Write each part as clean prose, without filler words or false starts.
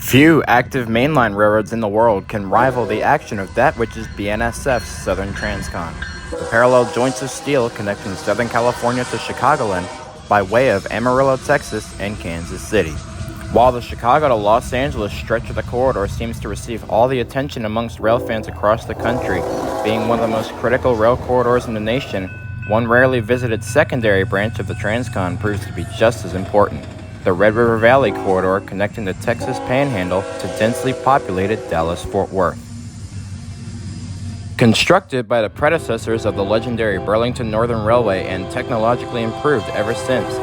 Few active mainline railroads in the world can rival the action of that which is BNSF's Southern Transcon, the parallel joints of steel connecting Southern California to Chicagoland by way of Amarillo, Texas, and Kansas City. While the Chicago to Los Angeles stretch of the corridor seems to receive all the attention amongst rail fans across the country, being one of the most critical rail corridors in the nation, one rarely visited secondary branch of the Transcon proves to be just as important. The Red River Valley corridor connecting the Texas Panhandle to densely populated Dallas-Fort Worth. Constructed by the predecessors of the legendary Burlington Northern Railway and technologically improved ever since,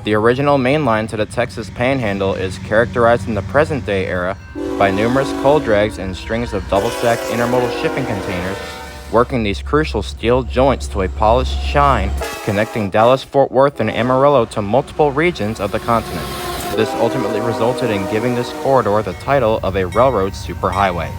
the original main line to the Texas Panhandle is characterized in the present-day era by numerous coal drags and strings of double-stacked intermodal shipping containers working these crucial steel joints to a polished shine, connecting Dallas-Fort Worth and Amarillo to multiple regions of the continent. This ultimately resulted in giving this corridor the title of a railroad superhighway.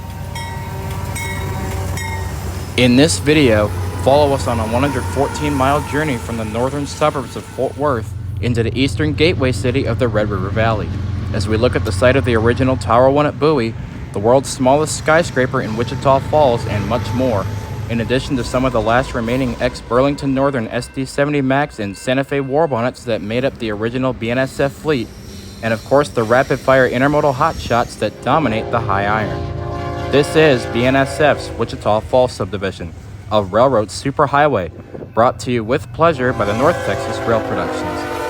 In this video, follow us on a 114-mile journey from the northern suburbs of Fort Worth into the eastern gateway city of the Red River Valley, as we look at the site of the original Tower 1 at Bowie, the world's smallest skyscraper in Wichita Falls, and much more, in addition to some of the last remaining ex-Burlington Northern SD-70 Max and Santa Fe warbonnets that made up the original BNSF fleet, and of course the rapid-fire intermodal hotshots that dominate the high iron. This is BNSF's Wichita Falls Subdivision, a railroad superhighway, brought to you with pleasure by the North Texas Rail Productions.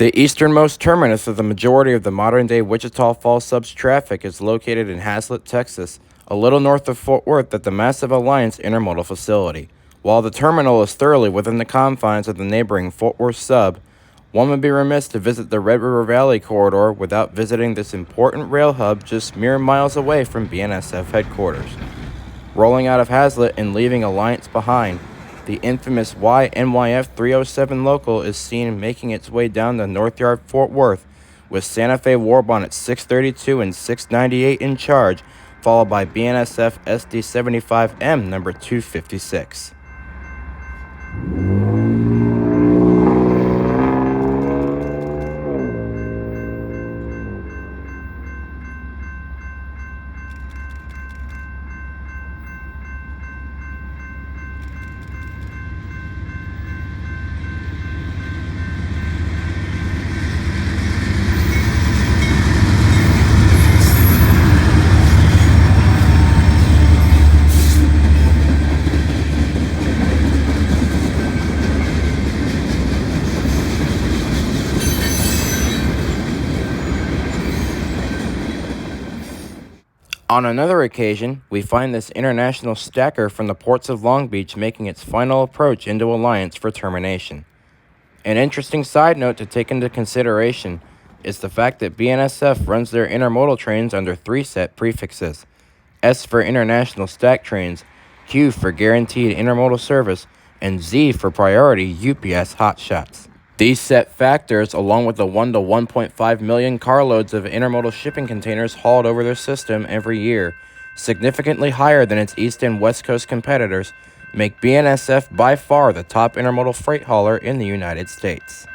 The easternmost terminus of the majority of the modern-day Wichita Falls sub's traffic is located in Haslet, Texas, a little north of Fort Worth at the massive Alliance Intermodal Facility. While the terminal is thoroughly within the confines of the neighboring Fort Worth sub, one would be remiss to visit the Red River Valley corridor without visiting this important rail hub just mere miles away from BNSF headquarters. Rolling out of Haslet and leaving Alliance behind, the infamous YNYF 307 local is seen making its way down the Northyard Fort Worth, with Santa Fe warbonnets 632 and 698 in charge, followed by BNSF SD75M number 256. On another occasion, we find this international stacker from the ports of Long Beach making its final approach into Alliance for termination. An interesting side note to take into consideration is the fact that BNSF runs their intermodal trains under three set prefixes: S for international stack trains, Q for guaranteed intermodal service, and Z for priority UPS hotshots. These set factors, along with the 1 to 1.5 million carloads of intermodal shipping containers hauled over their system every year, significantly higher than its East and West Coast competitors, make BNSF by far the top intermodal freight hauler in the United States.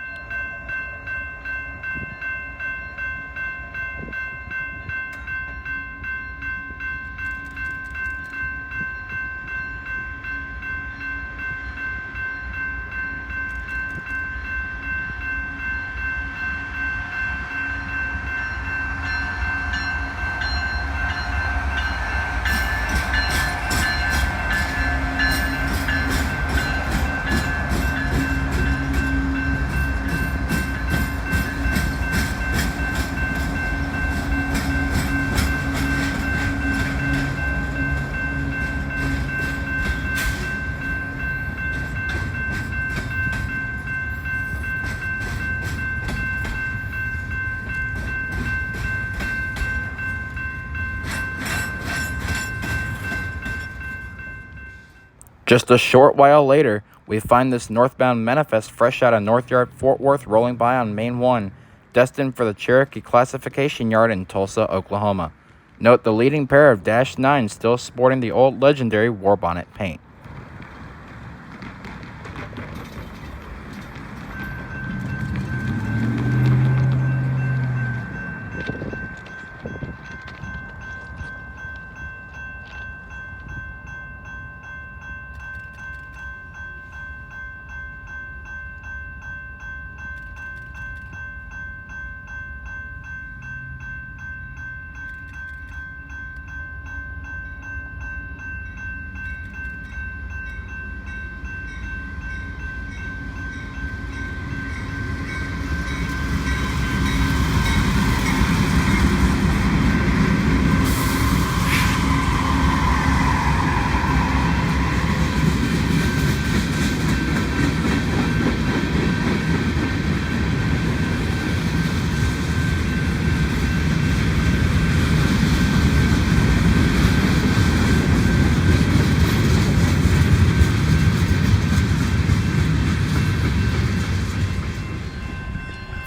Just a short while later, we find this northbound manifest fresh out of Northyard, Fort Worth, rolling by on Main 1, destined for the Cherokee Classification Yard in Tulsa, Oklahoma. Note the leading pair of Dash 9 still sporting the old legendary war bonnet paint.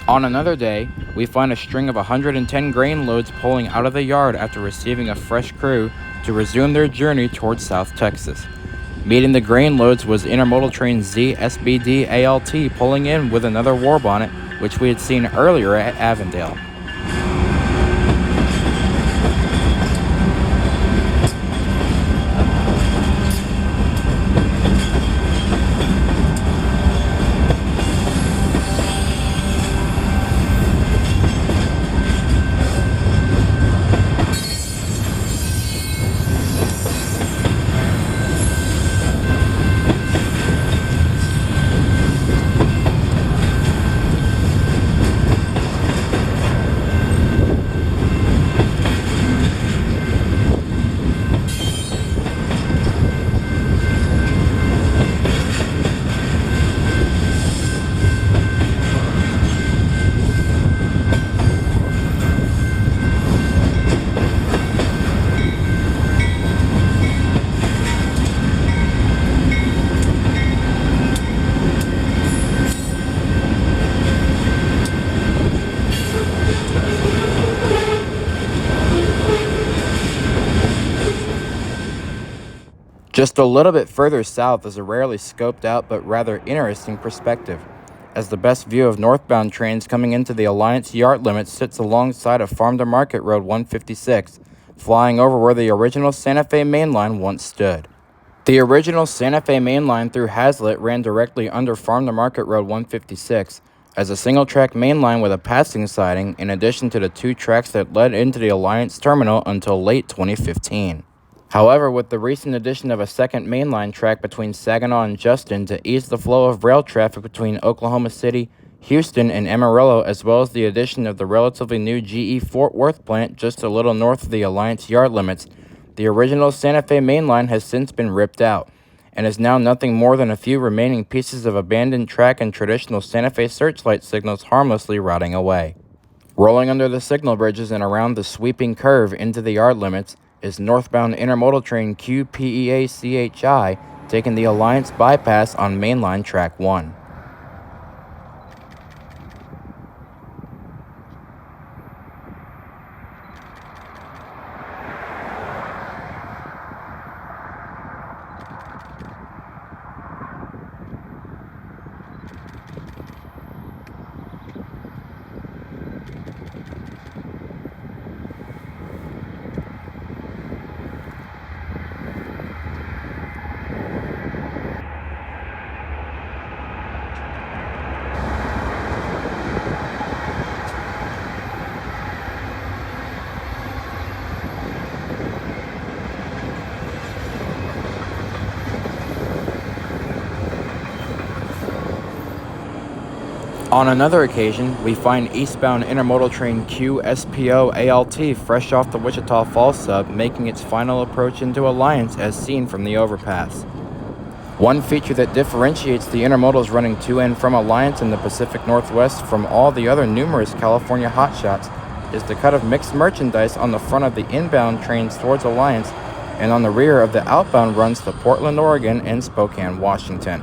On another day, we find a string of 110 grain loads pulling out of the yard after receiving a fresh crew to resume their journey towards South Texas. Meeting the grain loads was Intermodal Train Z SBD ALT pulling in with another war bonnet, which we had seen earlier at Avondale. Just a little bit further south is a rarely scoped out but rather interesting perspective, as the best view of northbound trains coming into the Alliance yard limits sits alongside of Farm to Market Road 156, flying over where the original Santa Fe main line once stood. The original Santa Fe main line through Haslet ran directly under Farm to Market Road 156, as a single-track main line with a passing siding in addition to the 2 tracks that led into the Alliance terminal until late 2015. However, with the recent addition of a second mainline track between Saginaw and Justin to ease the flow of rail traffic between Oklahoma City, Houston, and Amarillo, as well as the addition of the relatively new GE Fort Worth plant just a little north of the Alliance yard limits, the original Santa Fe mainline has since been ripped out, and is now nothing more than a few remaining pieces of abandoned track and traditional Santa Fe searchlight signals harmlessly rotting away. Rolling under the signal bridges and around the sweeping curve into the yard limits is northbound intermodal train QPEA-CHI taking the Alliance bypass on mainline track 1. On another occasion, we find eastbound intermodal train QSPO ALT fresh off the Wichita Falls sub, making its final approach into Alliance as seen from the overpass. One feature that differentiates the intermodals running to and from Alliance in the Pacific Northwest from all the other numerous California hotshots is the cut of mixed merchandise on the front of the inbound trains towards Alliance and on the rear of the outbound runs to Portland, Oregon and Spokane, Washington.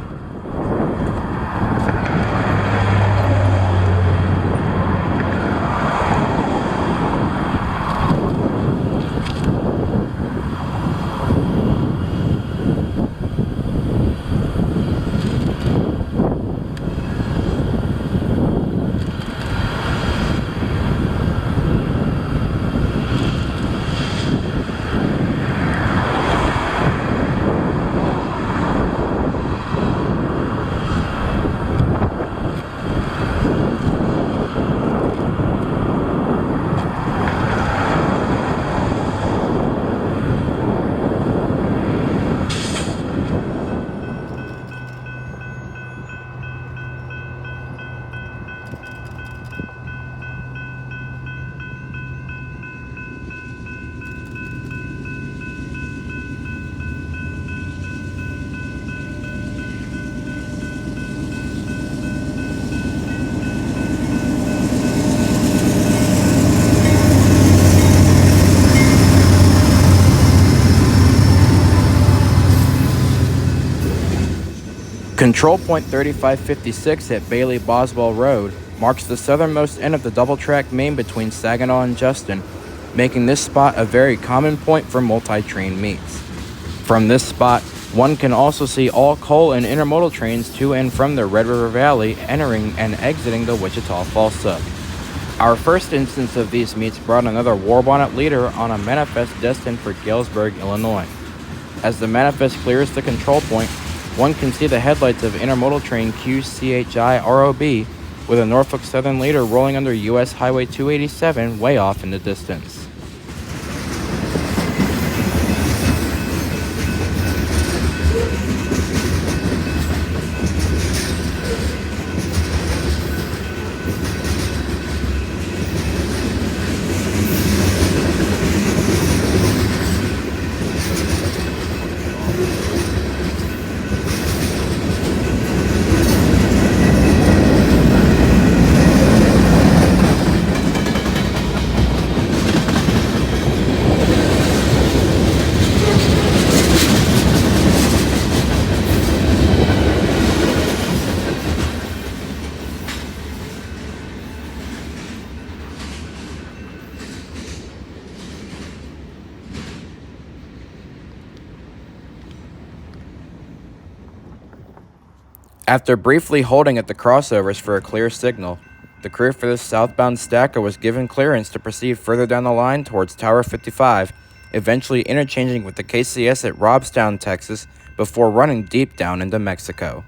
Control Point 3556 at Bailey-Boswell Road marks the southernmost end of the double-track main between Saginaw and Justin, making this spot a very common point for multi-train meets. From this spot, one can also see all coal and intermodal trains to and from the Red River Valley entering and exiting the Wichita Falls sub. Our first instance of these meets brought another war bonnet leader on a manifest destined for Galesburg, Illinois. As the manifest clears the control point, one can see the headlights of intermodal train QCHI ROB with a Norfolk Southern leader rolling under U.S. Highway 287 way off in the distance. After briefly holding at the crossovers for a clear signal, the crew for this southbound stacker was given clearance to proceed further down the line towards Tower 55, eventually interchanging with the KCS at Robstown, Texas, before running deep down into Mexico.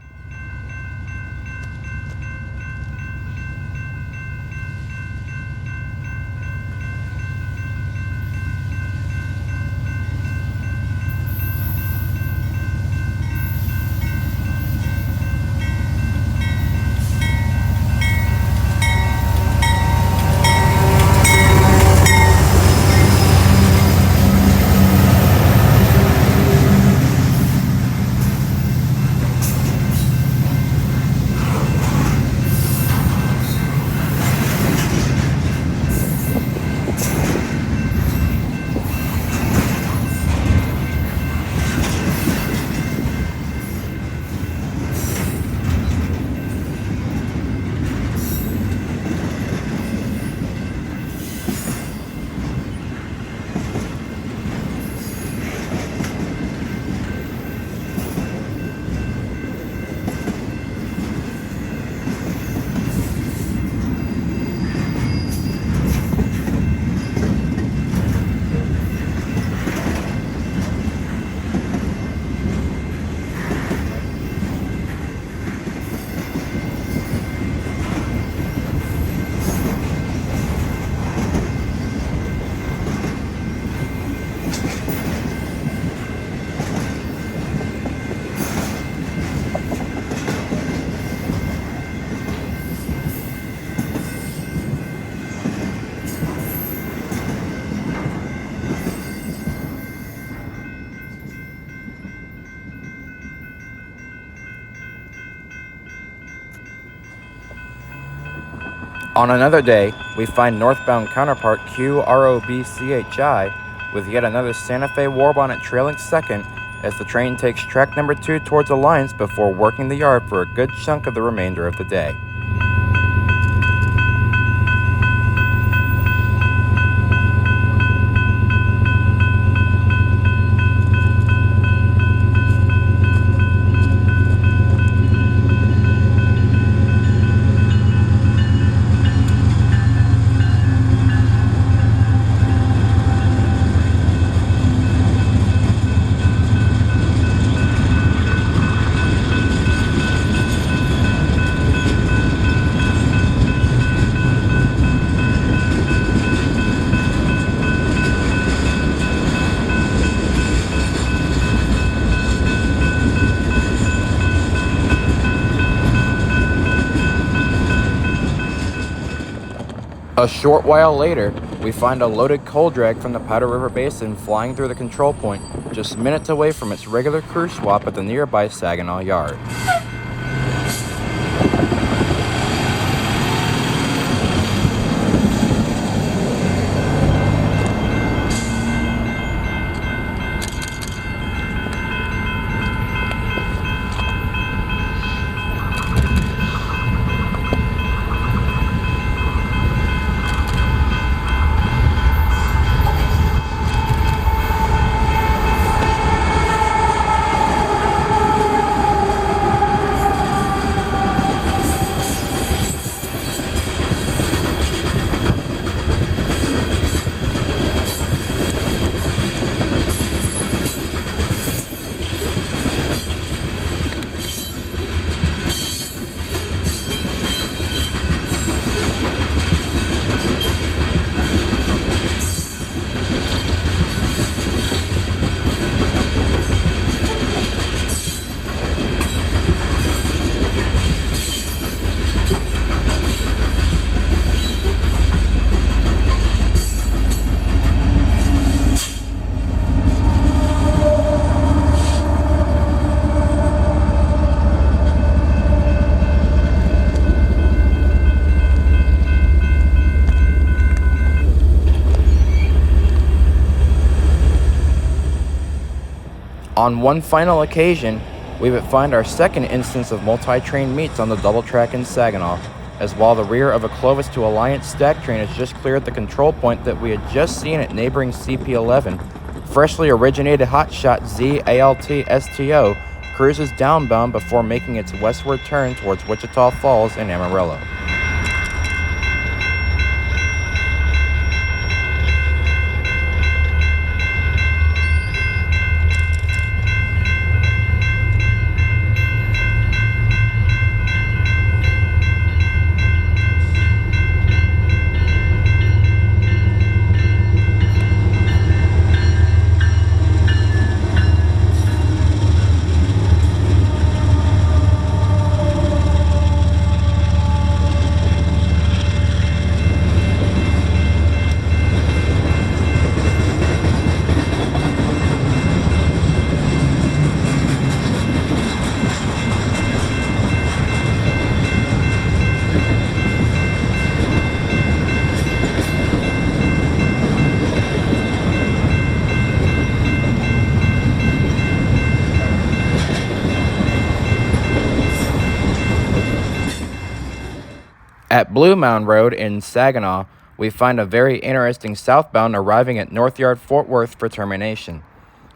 On another day, we find northbound counterpart QROBCHI with yet another Santa Fe warbonnet trailing second as the train takes track number 2 towards Alliance before working the yard for a good chunk of the remainder of the day. A short while later, we find a loaded coal drag from the Powder River Basin flying through the control point, just minutes away from its regular crew swap at the nearby Saginaw yard. On one final occasion, we would find our second instance of multi-train meets on the double track in Saginaw, as while the rear of a Clovis to Alliance stack train has just cleared the control point that we had just seen at neighboring CP11, freshly originated hotshot ZALT-STO cruises downbound before making its westward turn towards Wichita Falls and Amarillo. At Blue Mound Road in Saginaw, we find a very interesting southbound arriving at Northyard, Fort Worth for termination.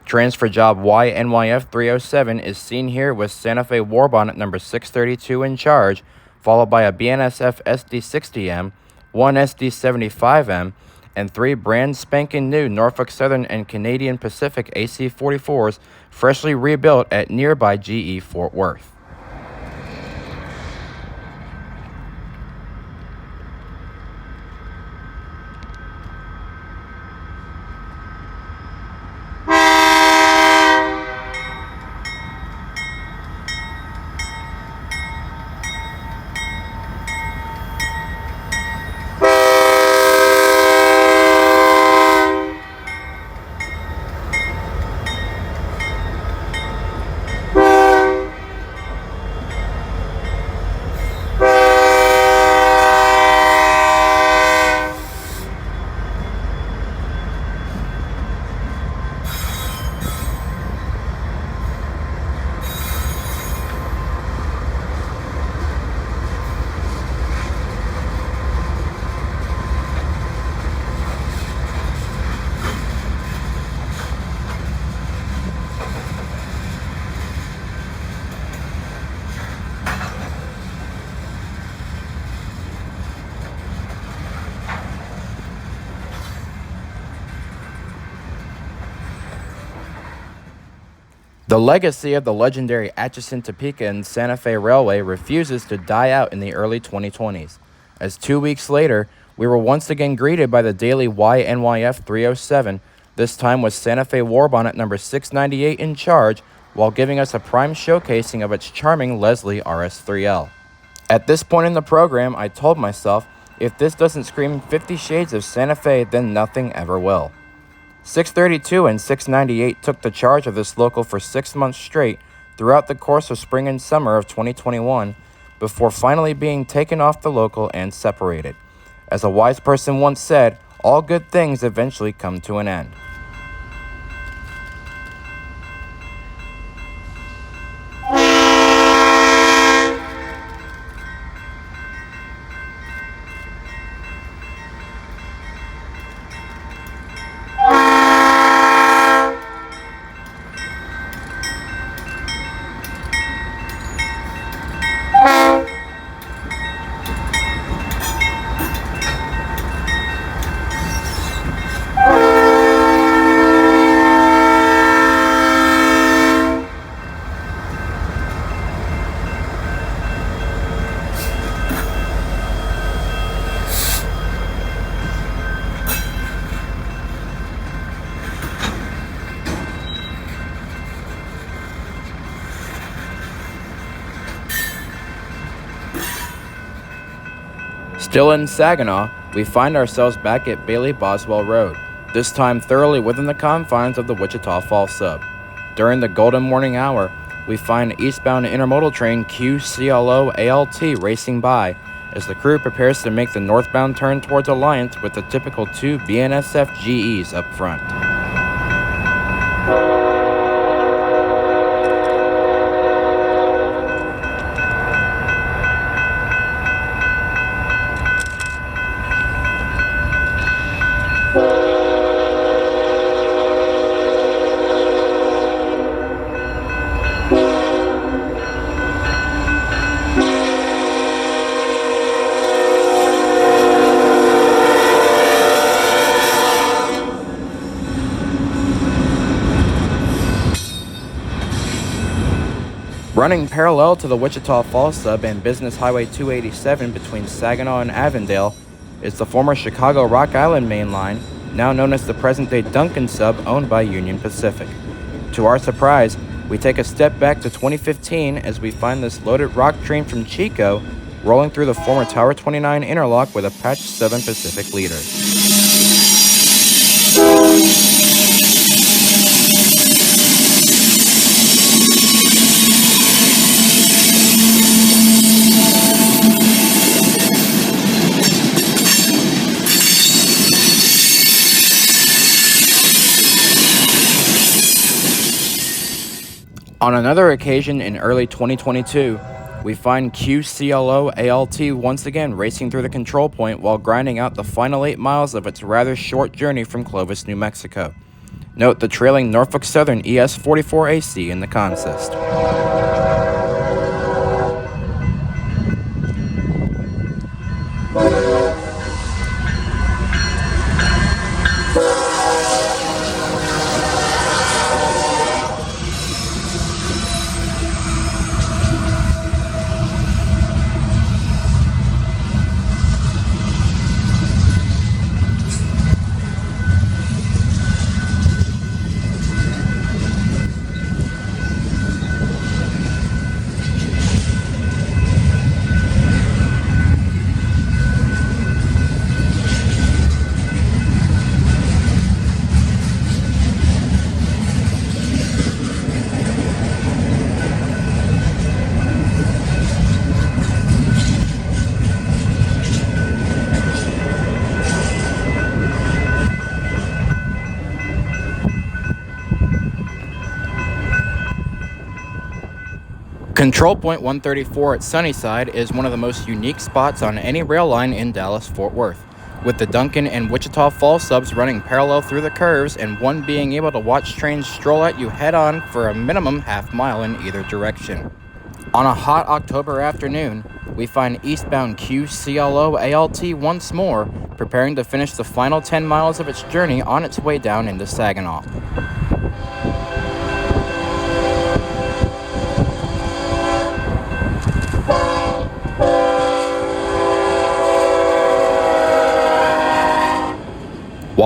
Transfer job YNYF 307 is seen here with Santa Fe warbonnet number 632 in charge, followed by a BNSF SD60M, one SD75M, and 3 brand spanking new Norfolk Southern and Canadian Pacific AC-44s freshly rebuilt at nearby GE Fort Worth. The legacy of the legendary Atchison, Topeka, and Santa Fe Railway refuses to die out in the early 2020s, as 2 weeks later, we were once again greeted by the daily YNYF 307, this time with Santa Fe Warbonnet number 698 in charge, while giving us a prime showcasing of its charming Leslie RS3L. At this point in the program, I told myself, if this doesn't scream 50 Shades of Santa Fe, then nothing ever will. 632 and 698 took the charge of this local for 6 months straight throughout the course of spring and summer of 2021, before finally being taken off the local and separated. As a wise person once said, all good things eventually come to an end. Still in Saginaw, we find ourselves back at Bailey-Boswell Road, this time thoroughly within the confines of the Wichita Falls sub. During the golden morning hour, we find eastbound intermodal train QCLO ALT racing by as the crew prepares to make the northbound turn towards Alliance with the typical 2 BNSF GEs up front. Running parallel to the Wichita Falls sub and Business Highway 287 between Saginaw and Avondale is the former Chicago Rock Island main line, now known as the present-day Duncan sub owned by Union Pacific. To our surprise, we take a step back to 2015 as we find this loaded rock train from Chico rolling through the former Tower 29 interlock with Apache 7 Pacific leaders. On another occasion in early 2022, we find QCLO ALT once again racing through the control point while grinding out the final 8 miles of its rather short journey from Clovis, New Mexico. Note the trailing Norfolk Southern ES44AC in the consist. Control Point 134 at Sunnyside is one of the most unique spots on any rail line in Dallas-Fort Worth, with the Duncan and Wichita Falls subs running parallel through the curves and one being able to watch trains stroll at you head-on for a minimum half-mile in either direction. On a hot October afternoon, we find eastbound QCLO ALT once more, preparing to finish the final 10 miles of its journey on its way down into Saginaw.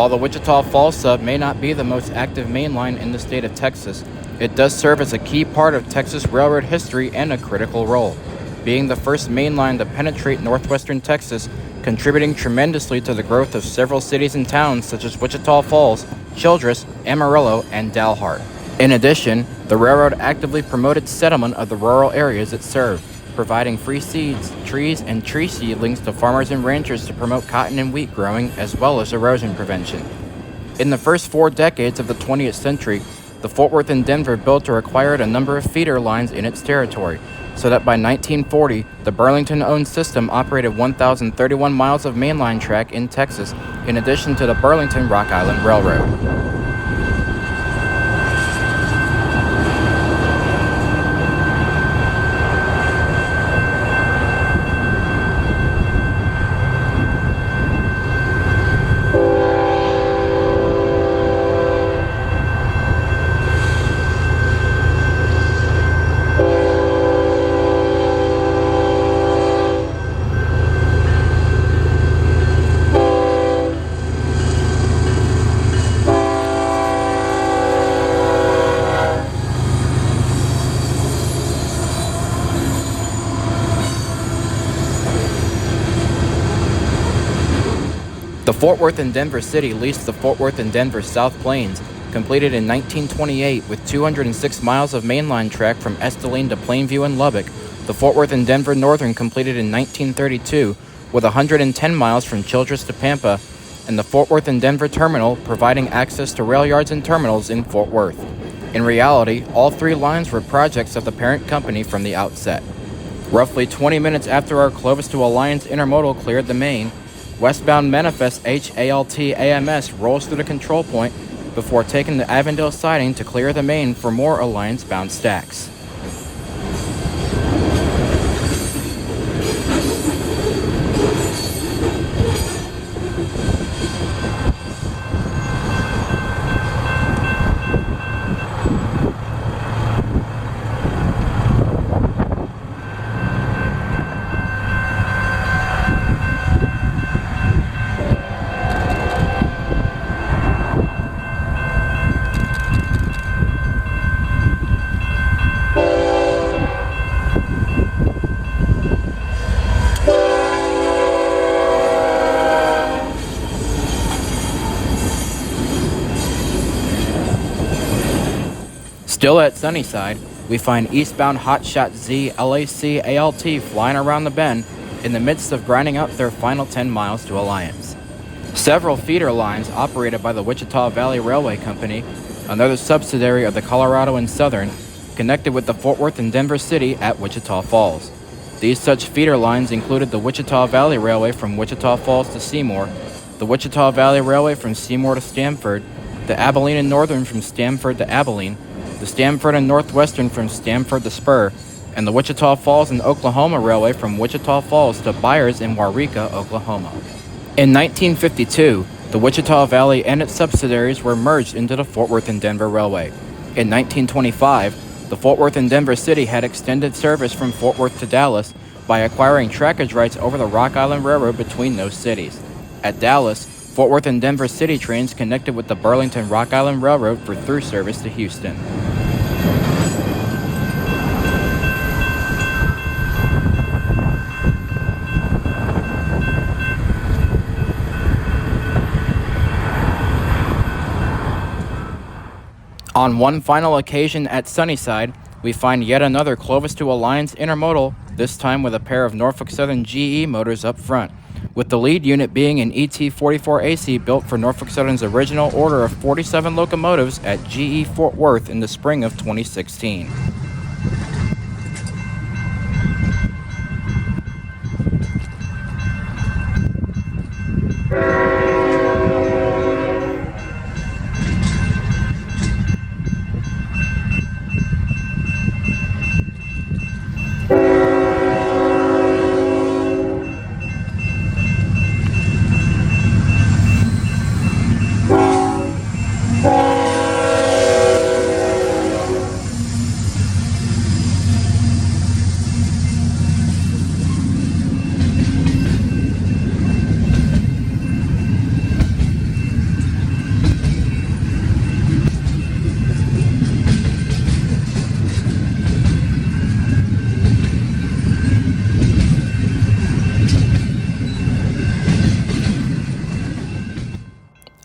While the Wichita Falls sub may not be the most active main line in the state of Texas, it does serve as a key part of Texas railroad history and a critical role, being the first main line to penetrate northwestern Texas, contributing tremendously to the growth of several cities and towns such as Wichita Falls, Childress, Amarillo, and Dalhart. In addition, the railroad actively promoted settlement of the rural areas it served, providing free seeds, trees, and tree seedlings to farmers and ranchers to promote cotton and wheat growing as well as erosion prevention. In the first 4 decades of the 20th century, the Fort Worth and Denver built or acquired a number of feeder lines in its territory, so that by 1940, the Burlington-owned system operated 1,031 miles of mainline track in Texas, in addition to the Burlington-Rock Island Railroad. The Fort Worth and Denver City leased the Fort Worth and Denver South Plains, completed in 1928 with 206 miles of mainline track from Esteline to Plainview and Lubbock. The Fort Worth and Denver Northern completed in 1932 with 110 miles from Childress to Pampa, and the Fort Worth and Denver Terminal providing access to rail yards and terminals in Fort Worth. In reality, all 3 lines were projects of the parent company from the outset. Roughly 20 minutes after our Clovis to Alliance intermodal cleared the main, westbound manifest HALT AMS rolls through the control point before taking the Avondale siding to clear the main for more Alliance-bound stacks. Still at Sunnyside, we find eastbound Hotshot Z LAC ALT flying around the bend in the midst of grinding out their final 10 miles to Alliance. Several feeder lines operated by the Wichita Valley Railway Company, another subsidiary of the Colorado and Southern, connected with the Fort Worth and Denver City at Wichita Falls. These such feeder lines included the Wichita Valley Railway from Wichita Falls to Seymour, the Wichita Valley Railway from Seymour to Stamford, the Abilene and Northern from Stamford to Abilene, the Stamford and Northwestern from Stamford to Spur, and the Wichita Falls and Oklahoma Railway from Wichita Falls to Byers in Waurika, Oklahoma. In 1952, the Wichita Valley and its subsidiaries were merged into the Fort Worth and Denver Railway. In 1925, the Fort Worth and Denver City had extended service from Fort Worth to Dallas by acquiring trackage rights over the Rock Island Railroad between those cities. At Dallas, Fort Worth and Denver City trains connected with the Burlington Rock Island Railroad for through service to Houston. On one final occasion at Sunnyside, we find yet another Clovis to Alliance intermodal, this time with a pair of Norfolk Southern GE motors up front, with the lead unit being an ET-44AC built for Norfolk Southern's original order of 47 locomotives at GE Fort Worth in the spring of 2016.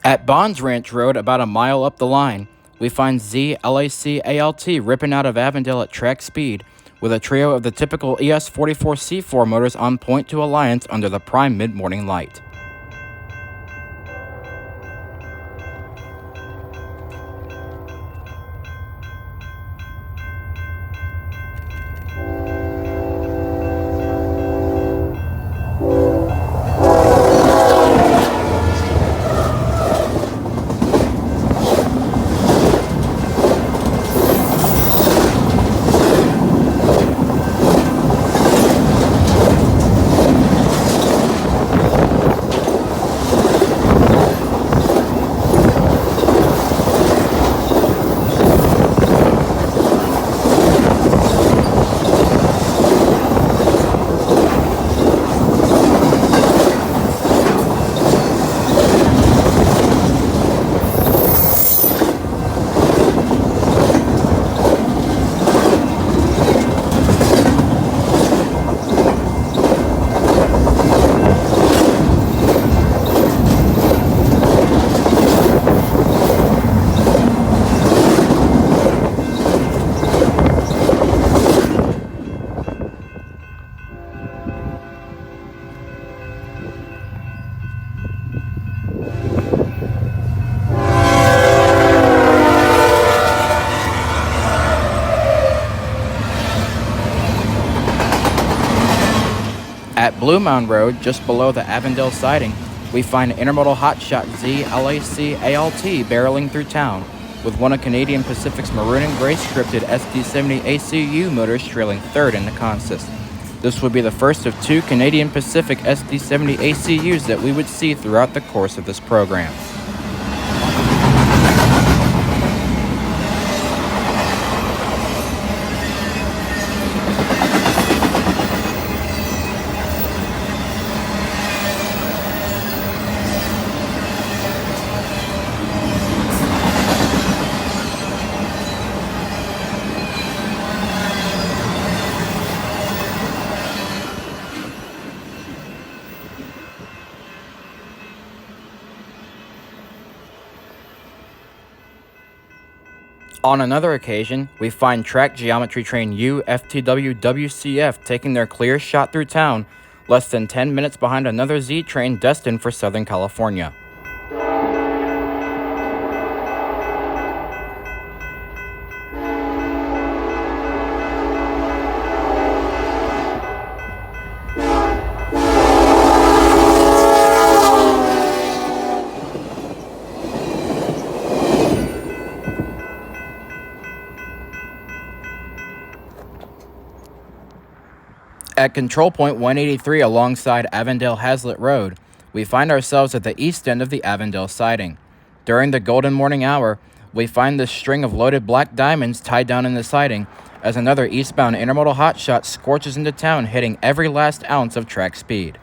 At Bonds Ranch Road, about a mile up the line, we find ZLAC-ALT ripping out of Avondale at track speed, with a trio of the typical ES44C4 motors on point to Alliance under the prime mid-morning light. At Blue Mound Road, just below the Avondale siding, we find intermodal hotshot ZLAC-ALT barreling through town, with one of Canadian Pacific's maroon and gray scripted SD70 ACU motors trailing third in the consist. This would be the first of two Canadian Pacific SD70 ACUs that we would see throughout the course of this program. On another occasion, we find track geometry train UFTW WCF taking their clear shot through town, less than 10 minutes behind another Z train destined for Southern California. At Control Point 183 alongside Avondale Haslet Road, we find ourselves at the east end of the Avondale siding. During the golden morning hour, we find this string of loaded black diamonds tied down in the siding as another eastbound intermodal hotshot scorches into town, hitting every last ounce of track speed.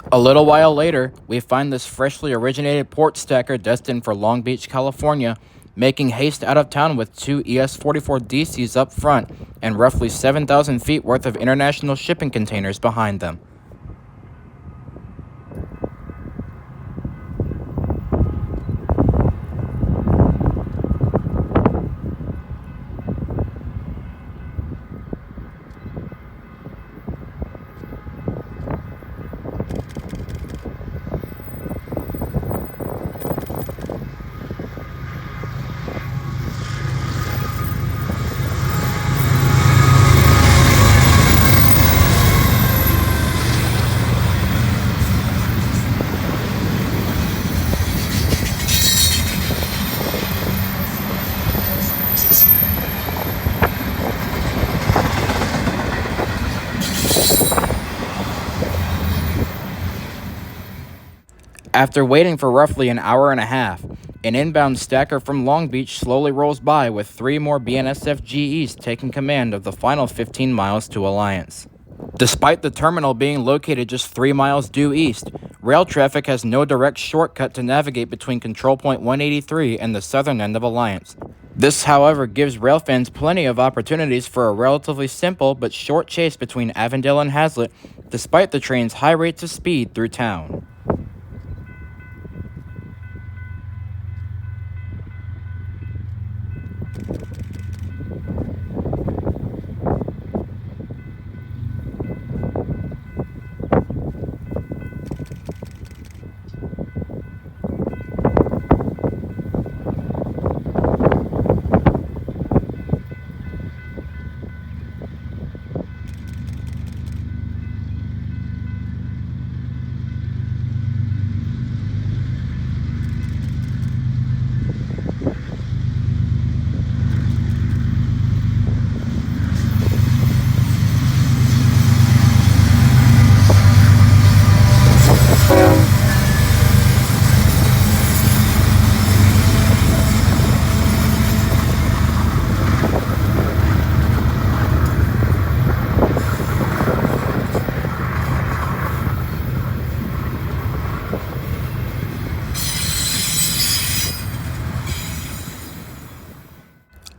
A little while later, we find this freshly originated port stacker destined for Long Beach, California, making haste out of town with 2 ES-44 DCs up front and roughly 7,000 feet worth of international shipping containers behind them. After waiting for roughly an hour and a half, an inbound stacker from Long Beach slowly rolls by with 3 more BNSF GEs taking command of the final 15 miles to Alliance. Despite the terminal being located just 3 miles due east, rail traffic has no direct shortcut to navigate between Control Point 183 and the southern end of Alliance. This, however, gives rail fans plenty of opportunities for a relatively simple but short chase between Avondale and Haslet, despite the train's high rates of speed through town.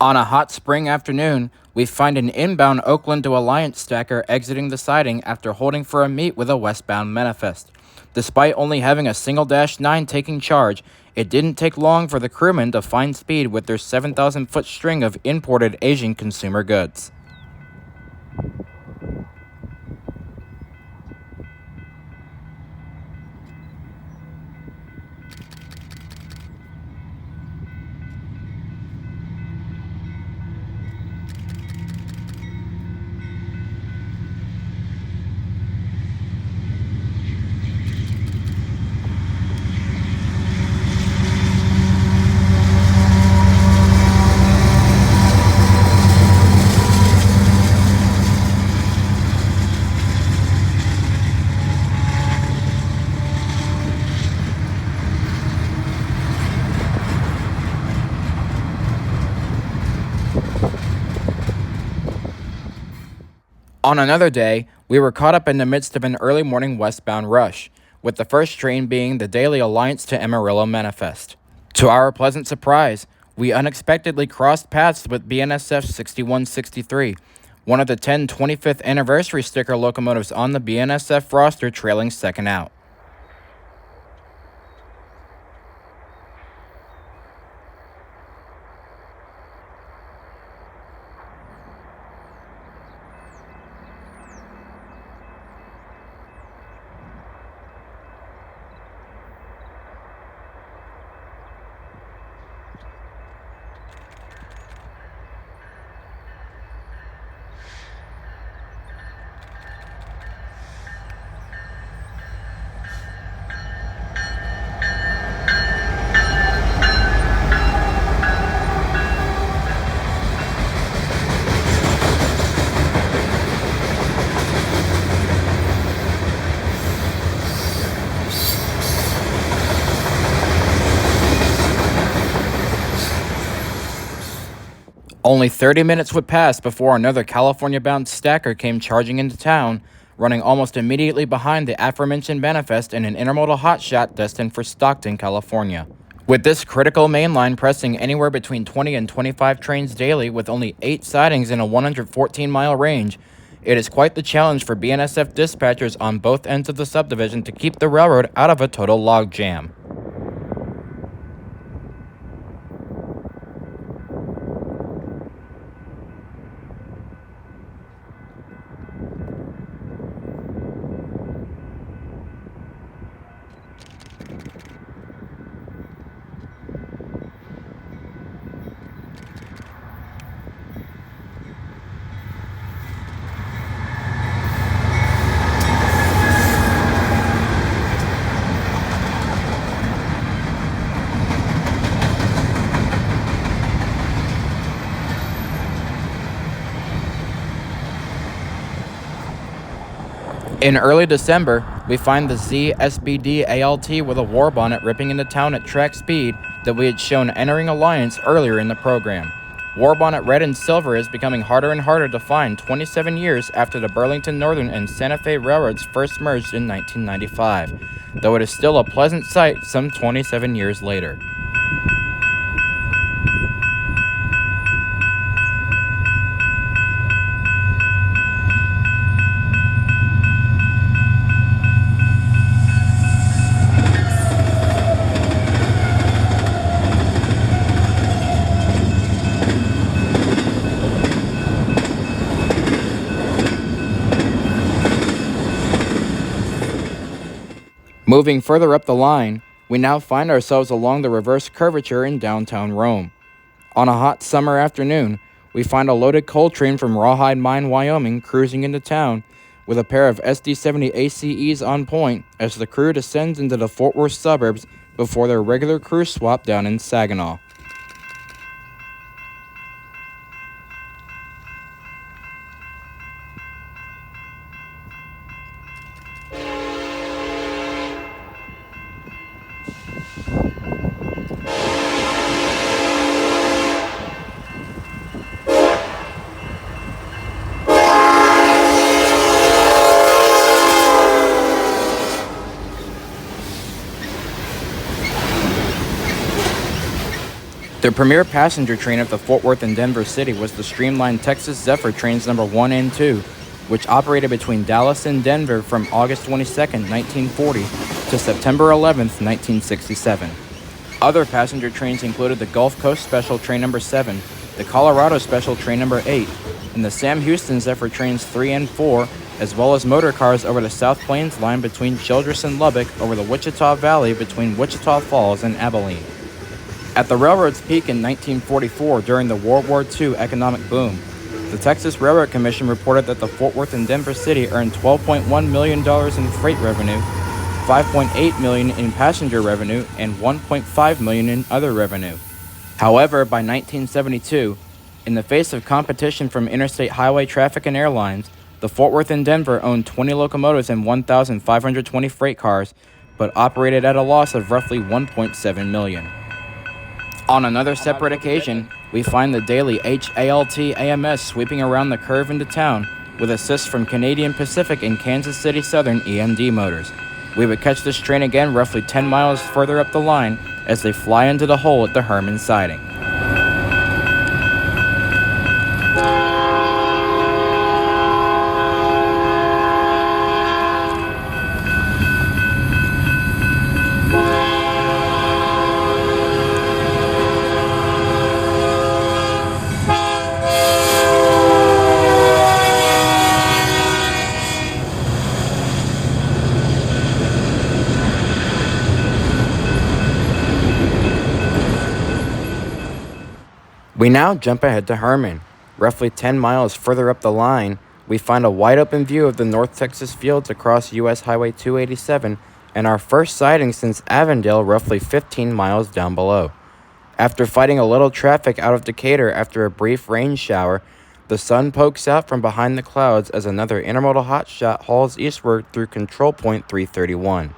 On a hot spring afternoon, we find an inbound Oakland to Alliance stacker exiting the siding after holding for a meet with a westbound manifest. Despite only having a single -9 taking charge, it didn't take long for the crewmen to find speed with their 7,000-foot string of imported Asian consumer goods. On another day, we were caught up in the midst of an early morning westbound rush, with the first train being the daily Alliance to Amarillo manifest. To our pleasant surprise, we unexpectedly crossed paths with BNSF 6163, one of the 10 25th anniversary sticker locomotives on the BNSF roster trailing second out. Only 30 minutes would pass before another California-bound stacker came charging into town, running almost immediately behind the aforementioned manifest in an intermodal hotshot destined for Stockton, California. With this critical main line pressing anywhere between 20 and 25 trains daily with only 8 sidings in a 114-mile range, it is quite the challenge for BNSF dispatchers on both ends of the subdivision to keep the railroad out of a total logjam. In early December, we find the ZSBD ALT with a war bonnet ripping into town at track speed that we had shown entering Alliance earlier in the program. War bonnet red and silver is becoming harder and harder to find 27 years after the Burlington Northern and Santa Fe railroads first merged in 1995, though it is still a pleasant sight some 27 years later. Moving further up the line, we now find ourselves along the reverse curvature in downtown Rhome. On a hot summer afternoon, we find a loaded coal train from Rawhide Mine, Wyoming, cruising into town with a pair of SD-70 ACEs on point as the crew descends into the Fort Worth suburbs before their regular crew swap down in Saginaw. The premier passenger train of the Fort Worth and Denver City was the streamlined Texas Zephyr trains number 1 and 2, which operated between Dallas and Denver from August 22, 1940 to September 11, 1967. Other passenger trains included the Gulf Coast Special Train number 7, the Colorado Special Train number 8, and the Sam Houston Zephyr trains 3 and 4, as well as motor cars over the South Plains line between Childress and Lubbock over the Wichita Valley between Wichita Falls and Abilene. At the railroad's peak in 1944 during the World War II economic boom, the Texas Railroad Commission reported that the Fort Worth and Denver City earned $12.1 million in freight revenue, $5.8 million in passenger revenue, and $1.5 million in other revenue. However, by 1972, in the face of competition from interstate highway traffic and airlines, the Fort Worth and Denver owned 20 locomotives and 1,520 freight cars, but operated at a loss of roughly $1.7 million. On another separate occasion, we find the daily HALT AMS sweeping around the curve into town with assist from Canadian Pacific and Kansas City Southern EMD motors. We would catch this train again roughly 10 miles further up the line as they fly into the hole at the Herman siding. We now jump ahead to Herman. Roughly 10 miles further up the line, we find a wide open view of the North Texas fields across U.S. Highway 287 and our first sighting since Avondale roughly 15 miles down below. After fighting a little traffic out of Decatur after a brief rain shower, the sun pokes out from behind the clouds as another intermodal hotshot hauls eastward through Control Point 331.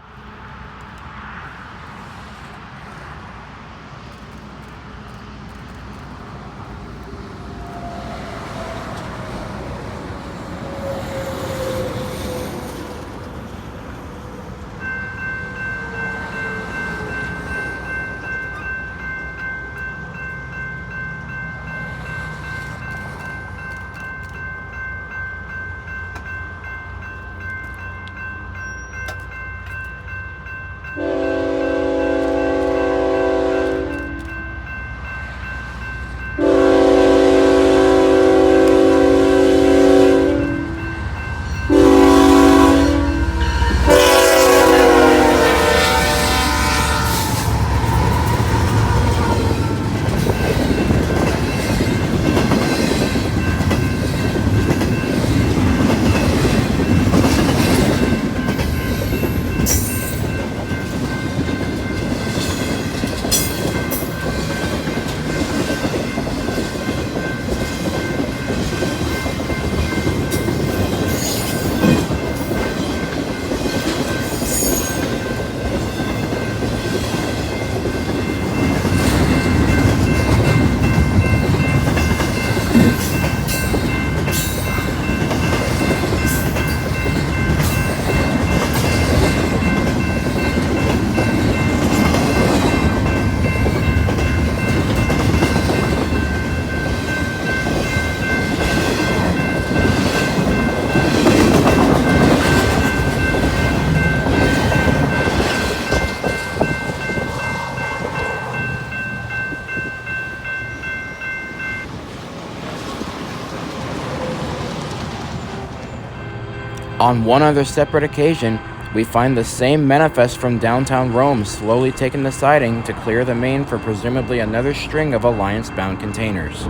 On one other separate occasion, we find the same manifest from downtown Rhome slowly taking the siding to clear the main for presumably another string of Alliance-bound containers.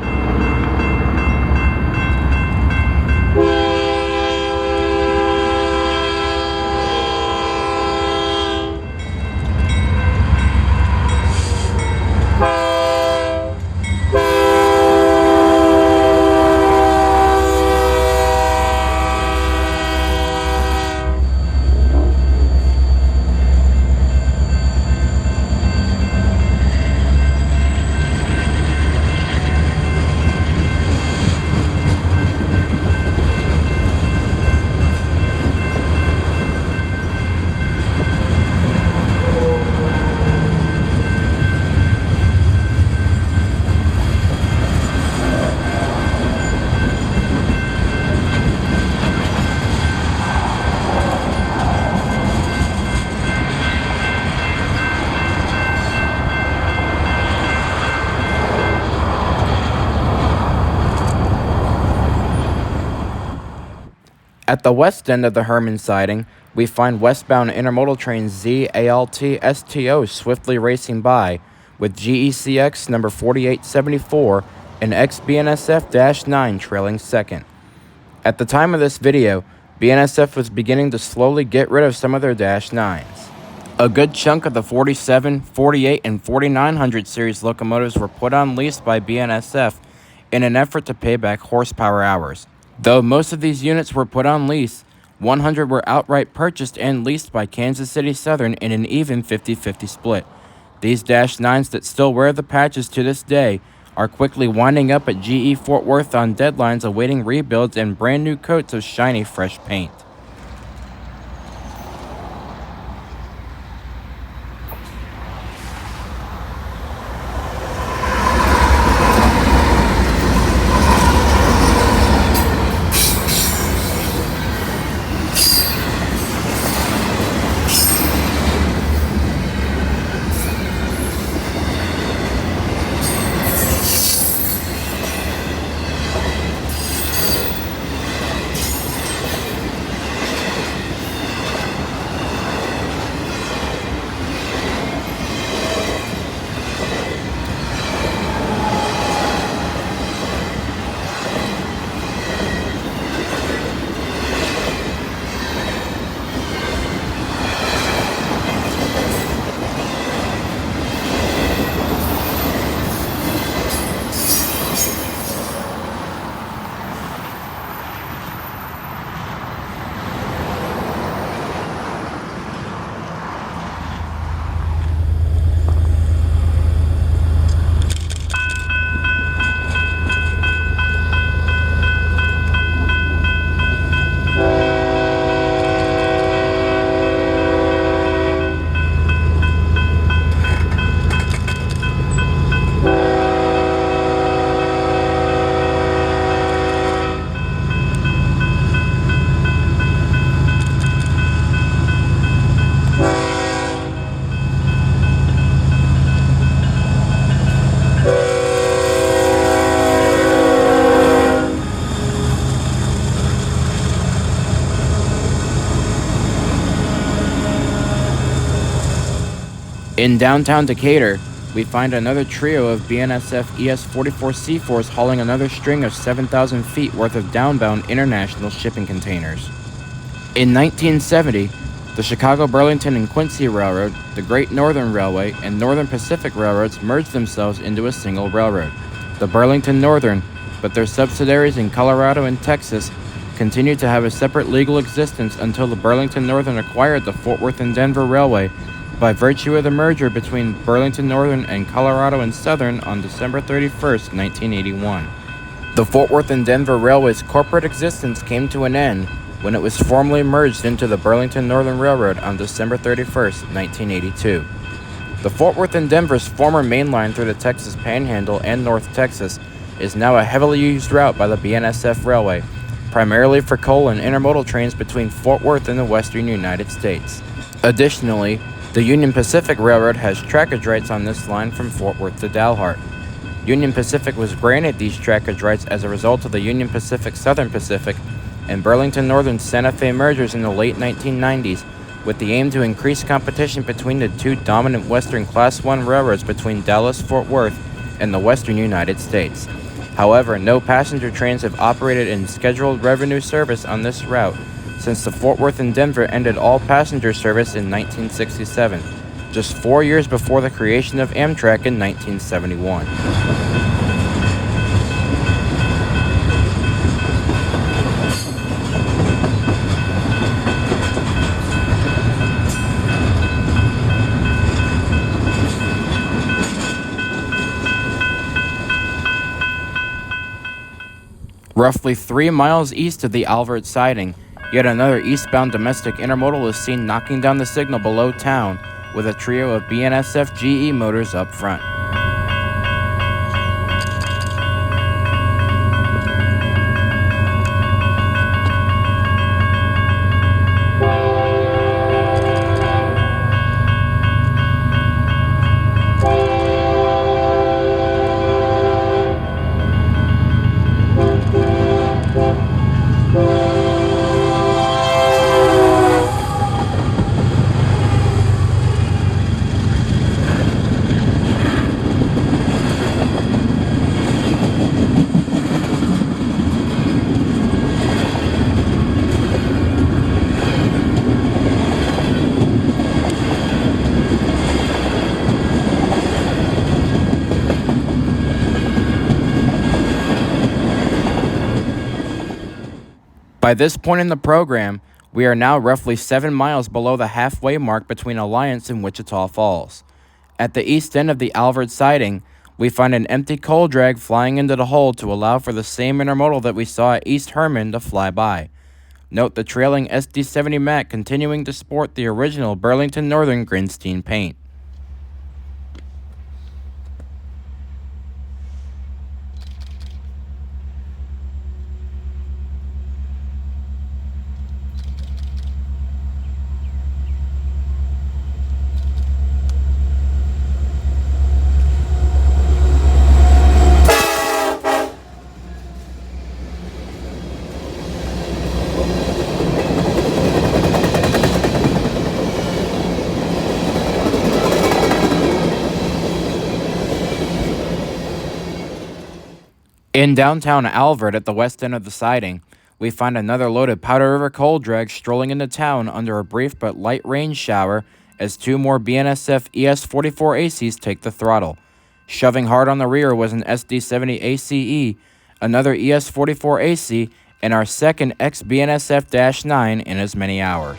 At the west end of the Herman siding, we find westbound intermodal train ZALT-STO swiftly racing by, with GECX number 4874 and XBNSF-9 trailing second. At the time of this video, BNSF was beginning to slowly get rid of some of their Dash 9s. A good chunk of the 47, 48, and 4900 series locomotives were put on lease by BNSF in an effort to pay back horsepower hours. Though most of these units were put on lease, 100 were outright purchased and leased by Kansas City Southern in an even 50-50 split. These Dash 9s that still wear the patches to this day are quickly winding up at GE Fort Worth on deadlines awaiting rebuilds and brand new coats of shiny fresh paint. In downtown Decatur, we find another trio of BNSF ES-44C4s hauling another string of 7,000 feet worth of downbound international shipping containers. In 1970, the Chicago, Burlington, and Quincy Railroad, the Great Northern Railway, and Northern Pacific Railroads merged themselves into a single railroad, the Burlington Northern, but their subsidiaries in Colorado and Texas continued to have a separate legal existence until the Burlington Northern acquired the Fort Worth and Denver Railway by virtue of the merger between Burlington Northern and Colorado and Southern on December 31st, 1981. The Fort Worth and Denver Railway's corporate existence came to an end when it was formally merged into the Burlington Northern Railroad on December 31st, 1982. The Fort Worth and Denver's former main line through the Texas Panhandle and North Texas is now a heavily used route by the BNSF Railway, primarily for coal and intermodal trains between Fort Worth and the western United States. Additionally, the Union Pacific Railroad has trackage rights on this line from Fort Worth to Dalhart. Union Pacific was granted these trackage rights as a result of the Union Pacific Southern Pacific and Burlington Northern Santa Fe mergers in the late 1990s with the aim to increase competition between the two dominant western Class I railroads between Dallas-Fort Worth and the western United States. However, no passenger trains have operated in scheduled revenue service on this route since the Fort Worth and Denver ended all passenger service in 1967, just 4 years before the creation of Amtrak in 1971. Roughly 3 miles east of the Alvord siding, yet another eastbound domestic intermodal is seen knocking down the signal below town with a trio of BNSF GE motors up front. By this point in the program, we are now roughly 7 miles below the halfway mark between Alliance and Wichita Falls. At the east end of the Alvord siding, we find an empty coal drag flying into the hole to allow for the same intermodal that we saw at East Herman to fly by. Note the trailing SD70 Mack continuing to sport the original Burlington Northern Grinstein paint. In downtown Alvord at the west end of the siding, we find another loaded Powder River coal drag strolling into town under a brief but light rain shower as two more BNSF ES44 ACs take the throttle. Shoving hard on the rear was an SD70 ACE, another ES44 AC, and our second ex-BNSF-9 in as many hours.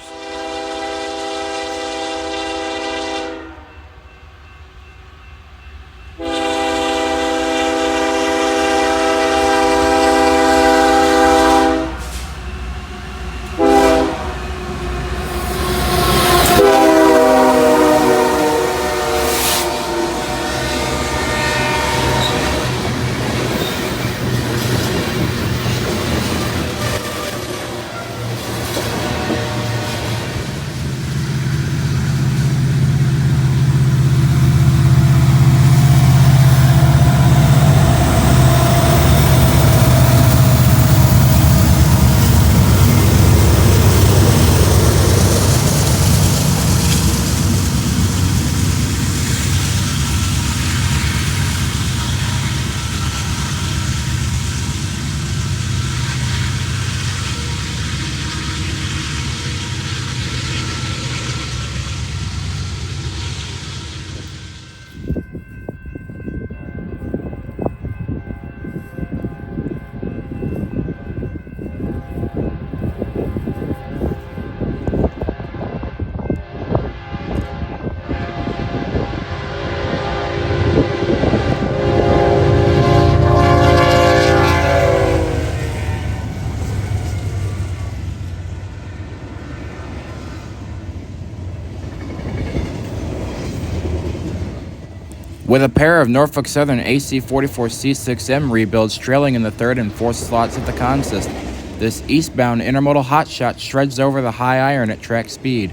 With a pair of Norfolk Southern AC-44C6M rebuilds trailing in the third and fourth slots of the consist, this eastbound intermodal hotshot shreds over the high iron at track speed,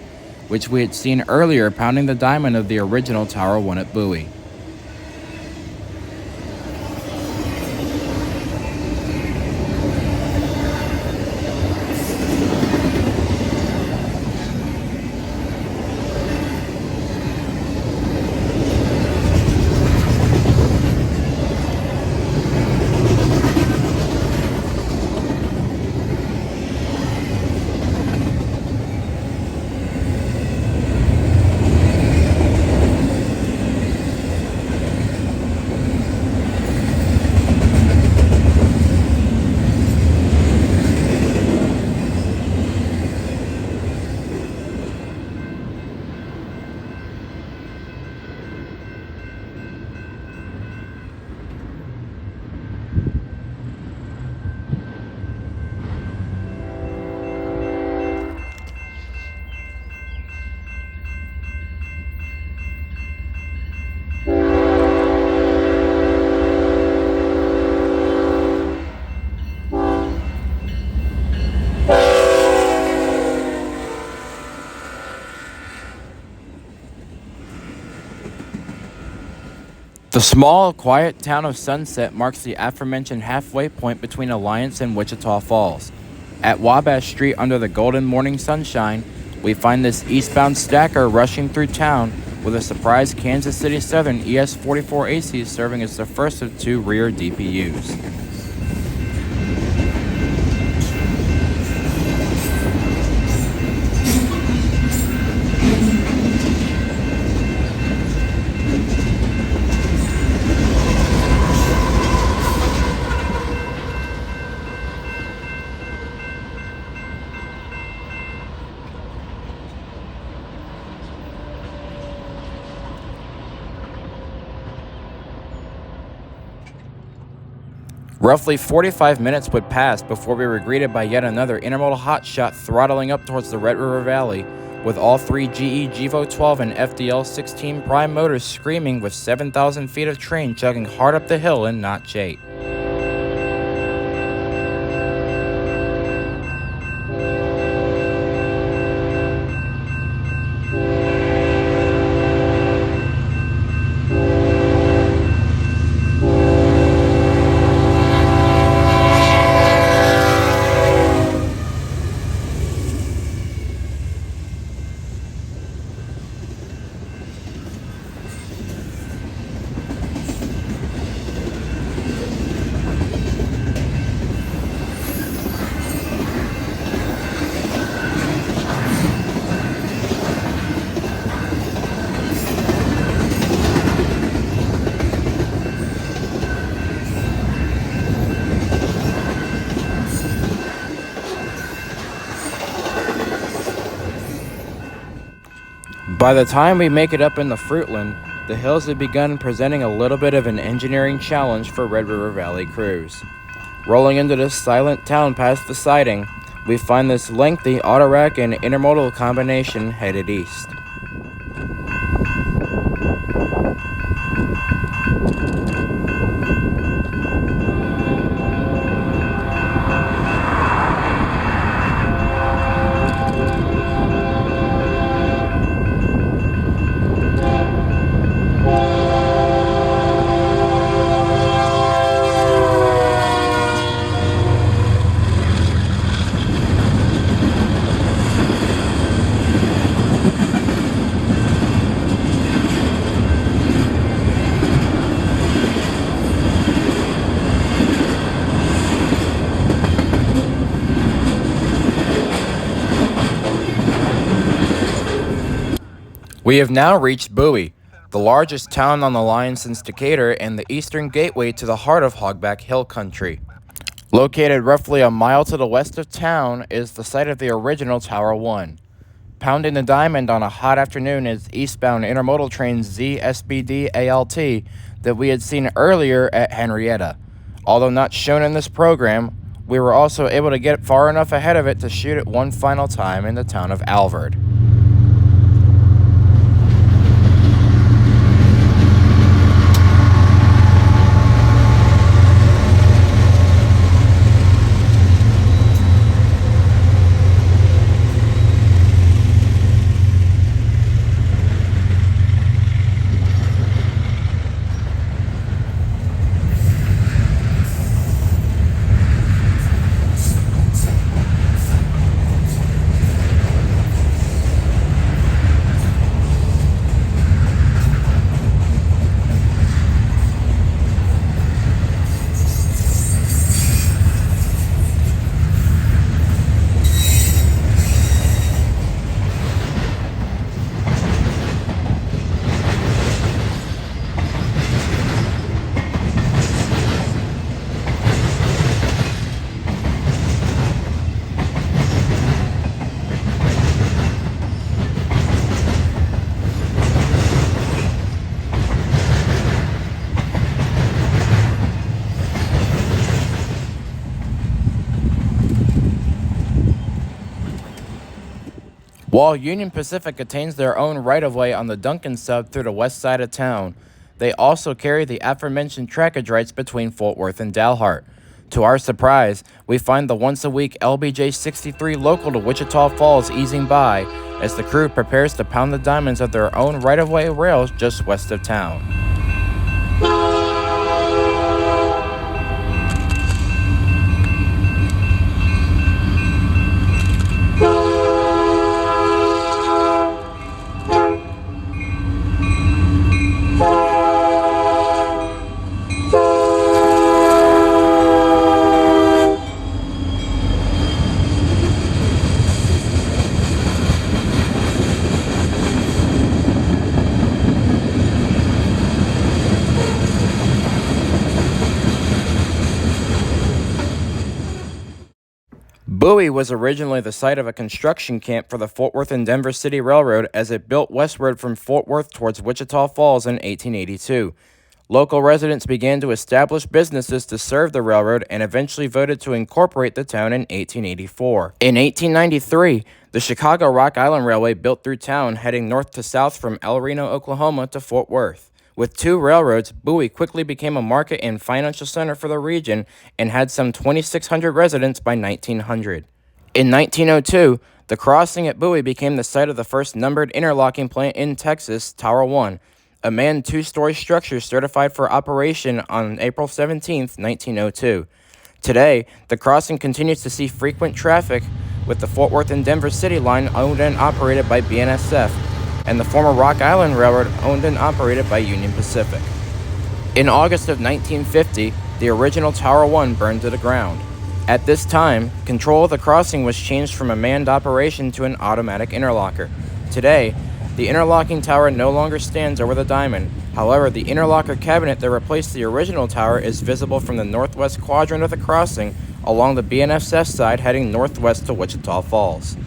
which we had seen earlier pounding the diamond of the original Tower 1 at Bowie. The small, quiet town of Sunset marks the aforementioned halfway point between Alliance and Wichita Falls. At Wabash Street under the golden morning sunshine, we find this eastbound stacker rushing through town with a surprise Kansas City Southern ES-44 AC serving as the first of two rear DPUs. Roughly 45 minutes would pass before we were greeted by yet another intermodal hotshot throttling up towards the Red River Valley, with all three GE Gevo 12 and FDL 16 prime motors screaming with 7,000 feet of train chugging hard up the hill in Notch 8. By the time we make it up in the Fruitland, the hills have begun presenting a little bit of an engineering challenge for Red River Valley crews. Rolling into this silent town past the siding, we find this lengthy autorack and intermodal combination headed east. We have now reached Bowie, the largest town on the line since Decatur and the eastern gateway to the heart of Hogback Hill Country. Located roughly a mile to the west of town is the site of the original Tower 1. Pounding the diamond on a hot afternoon is eastbound intermodal train ZSBD ALT that we had seen earlier at Henrietta. Although not shown in this program, we were also able to get far enough ahead of it to shoot it one final time in the town of Alvord. While Union Pacific attains their own right-of-way on the Duncan sub through the west side of town, they also carry the aforementioned trackage rights between Fort Worth and Dalhart. To our surprise, we find the once-a-week LBJ 63 local to Wichita Falls easing by as the crew prepares to pound the diamonds of their own right-of-way rails just west of town. Bowie was originally the site of a construction camp for the Fort Worth and Denver City Railroad as it built westward from Fort Worth towards Wichita Falls in 1882. Local residents began to establish businesses to serve the railroad and eventually voted to incorporate the town in 1884. In 1893, the Chicago Rock Island Railway built through town, heading north to south from El Reno, Oklahoma to Fort Worth. With two railroads, Bowie quickly became a market and financial center for the region and had some 2,600 residents by 1900. In 1902, the crossing at Bowie became the site of the first numbered interlocking plant in Texas, Tower 1, a manned two-story structure certified for operation on April 17, 1902. Today, the crossing continues to see frequent traffic with the Fort Worth and Denver City line owned and operated by BNSF, and the former Rock Island Railroad owned and operated by Union Pacific. In August of 1950, the original Tower 1 burned to the ground. At this time, control of the crossing was changed from a manned operation to an automatic interlocker. Today, the interlocking tower no longer stands over the diamond. However, the interlocker cabinet that replaced the original tower is visible from the northwest quadrant of the crossing along the BNSF side heading northwest to Wichita Falls.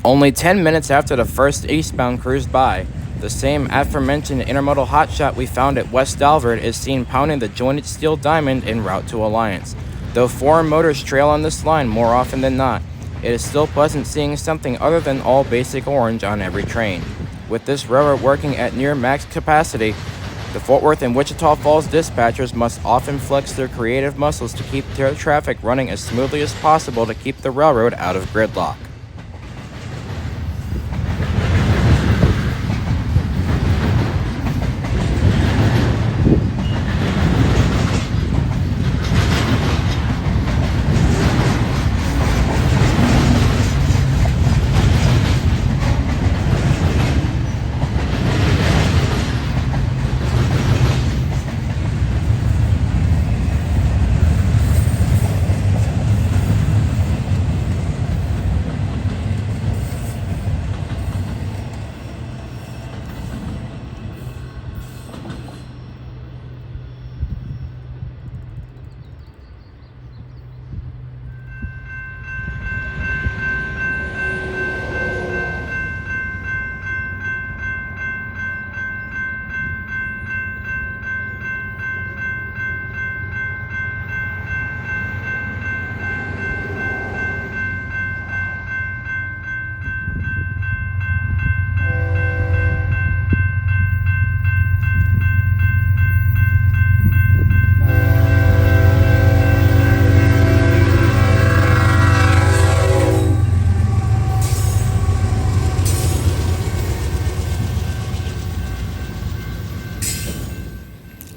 Only 10 minutes after the first eastbound cruised by, the same aforementioned intermodal hotshot we found at West Alvord is seen pounding the jointed steel diamond en route to Alliance. Though foreign motors trail on this line more often than not, it is still pleasant seeing something other than all basic orange on every train. With this railroad working at near max capacity, the Fort Worth and Wichita Falls dispatchers must often flex their creative muscles to keep their traffic running as smoothly as possible to keep the railroad out of gridlock.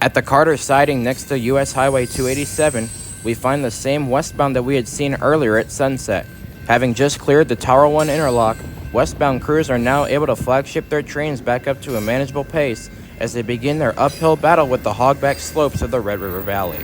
At the Carter siding next to U.S. Highway 287, we find the same westbound that we had seen earlier at sunset. Having just cleared the Tower 1 interlock, westbound crews are now able to flagship their trains back up to a manageable pace as they begin their uphill battle with the hogback slopes of the Red River Valley.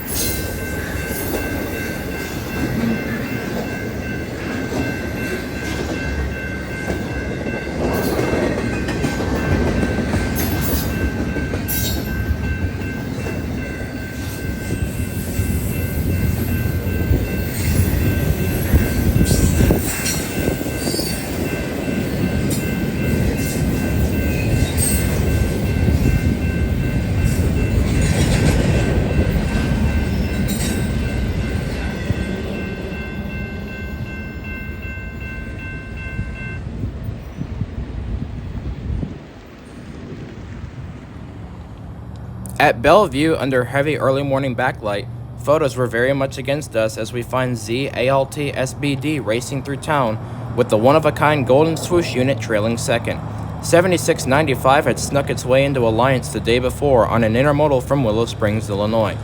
At Bellevue, under heavy early morning backlight, photos were very much against us as we find ZALT SBD racing through town with the one-of-a-kind Golden Swoosh unit trailing second. 7695 had snuck its way into Alliance the day before on an intermodal from Willow Springs, Illinois.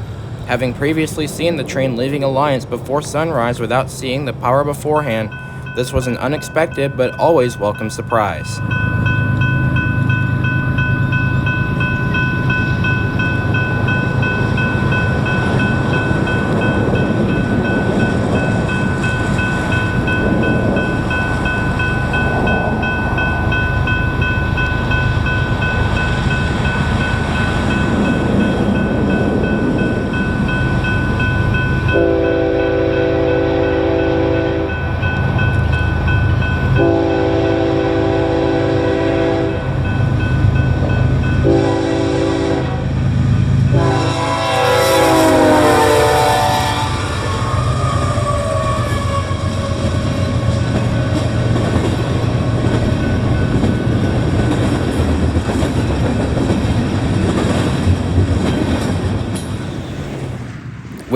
Having previously seen the train leaving Alliance before sunrise without seeing the power beforehand, this was an unexpected but always welcome surprise.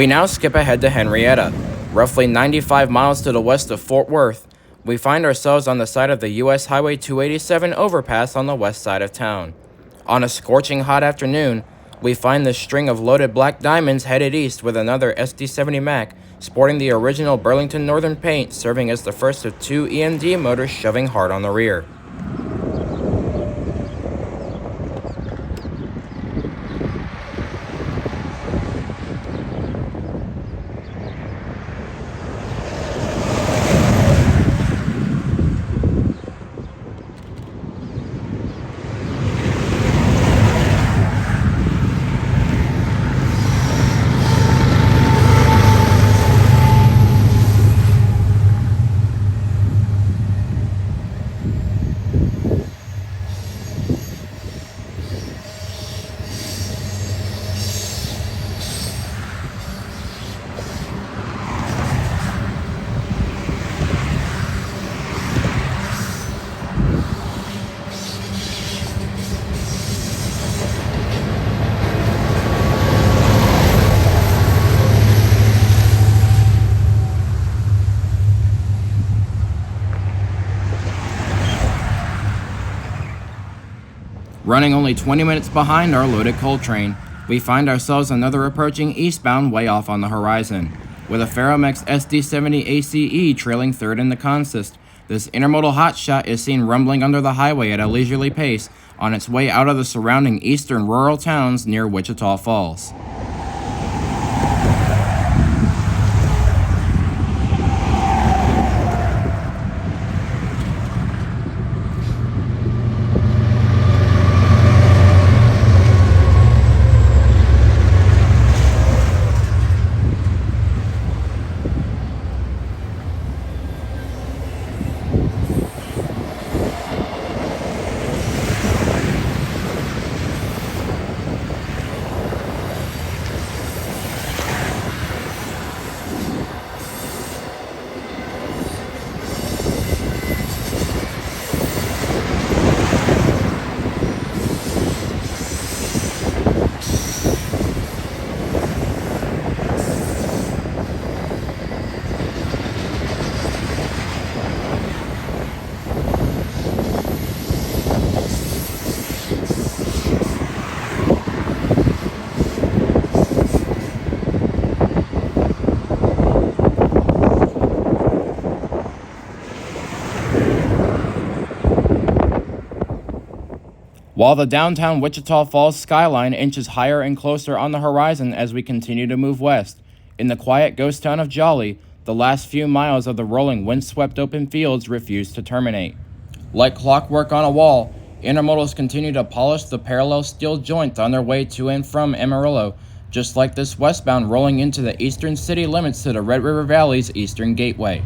We now skip ahead to Henrietta. Roughly 95 miles to the west of Fort Worth, we find ourselves on the side of the U.S. Highway 287 overpass on the west side of town. On a scorching hot afternoon, we find this string of loaded black diamonds headed east with another SD-70 Mac sporting the original Burlington Northern paint, serving as the first of two EMD motors shoving hard on the rear. Running only 20 minutes behind our loaded coal train, we find ourselves another approaching eastbound way off on the horizon. With a Ferromex SD-70 ACE trailing third in the consist, this intermodal hotshot is seen rumbling under the highway at a leisurely pace on its way out of the surrounding eastern rural towns near Wichita Falls. While the downtown Wichita Falls skyline inches higher and closer on the horizon as we continue to move west, in the quiet ghost town of Jolly, the last few miles of the rolling windswept open fields refuse to terminate. Like clockwork on a wall, intermodals continue to polish the parallel steel joint on their way to and from Amarillo, just like this westbound rolling into the eastern city limits to the Red River Valley's eastern gateway.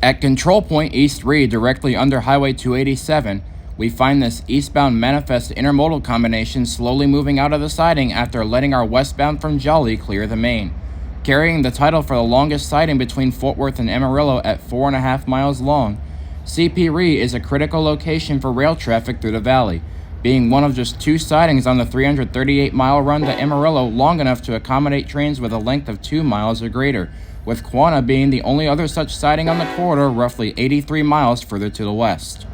At Control Point East 3, directly under Highway 287, we find this eastbound manifest intermodal combination slowly moving out of the siding after letting our westbound from Jolly clear the main. Carrying the title for the longest siding between Fort Worth and Amarillo at 4.5 miles long, CP Rhea is a critical location for rail traffic through the valley, being one of just 2 sidings on the 338-mile run to Amarillo long enough to accommodate trains with a length of 2 miles or greater, with Quanah being the only other such siding on the corridor roughly 83 miles further to the west.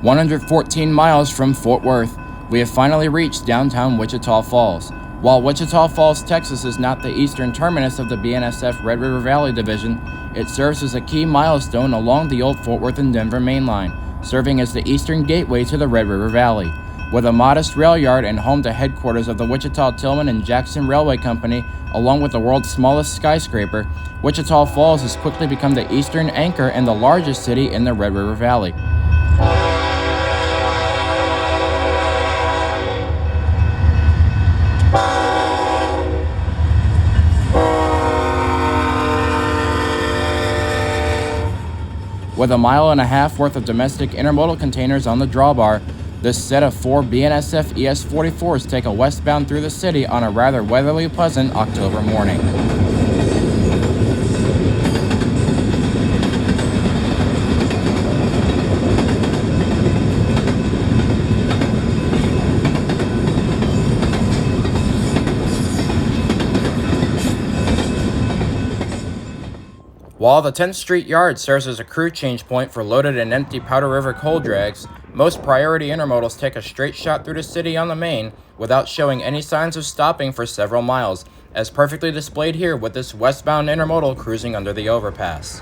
"114 miles from Fort Worth, we have finally reached downtown Wichita Falls. While Wichita Falls, Texas is not the eastern terminus of the BNSF Red River Valley Division, it serves as a key milestone along the old Fort Worth and Denver main line, serving as the eastern gateway to the Red River Valley. With a modest rail yard and home to headquarters of the Wichita Tillman and Jackson Railway Company, along with the world's smallest skyscraper, Wichita Falls has quickly become the eastern anchor and the largest city in the Red River Valley. With a mile and a half worth of domestic intermodal containers on the drawbar, this set of 4 BNSF ES-44s take a westbound through the city on a rather weatherly pleasant October morning. While the 10th Street Yard serves as a crew change point for loaded and empty Powder River coal drags, most priority intermodals take a straight shot through the city on the main without showing any signs of stopping for several miles, as perfectly displayed here with this westbound intermodal cruising under the overpass.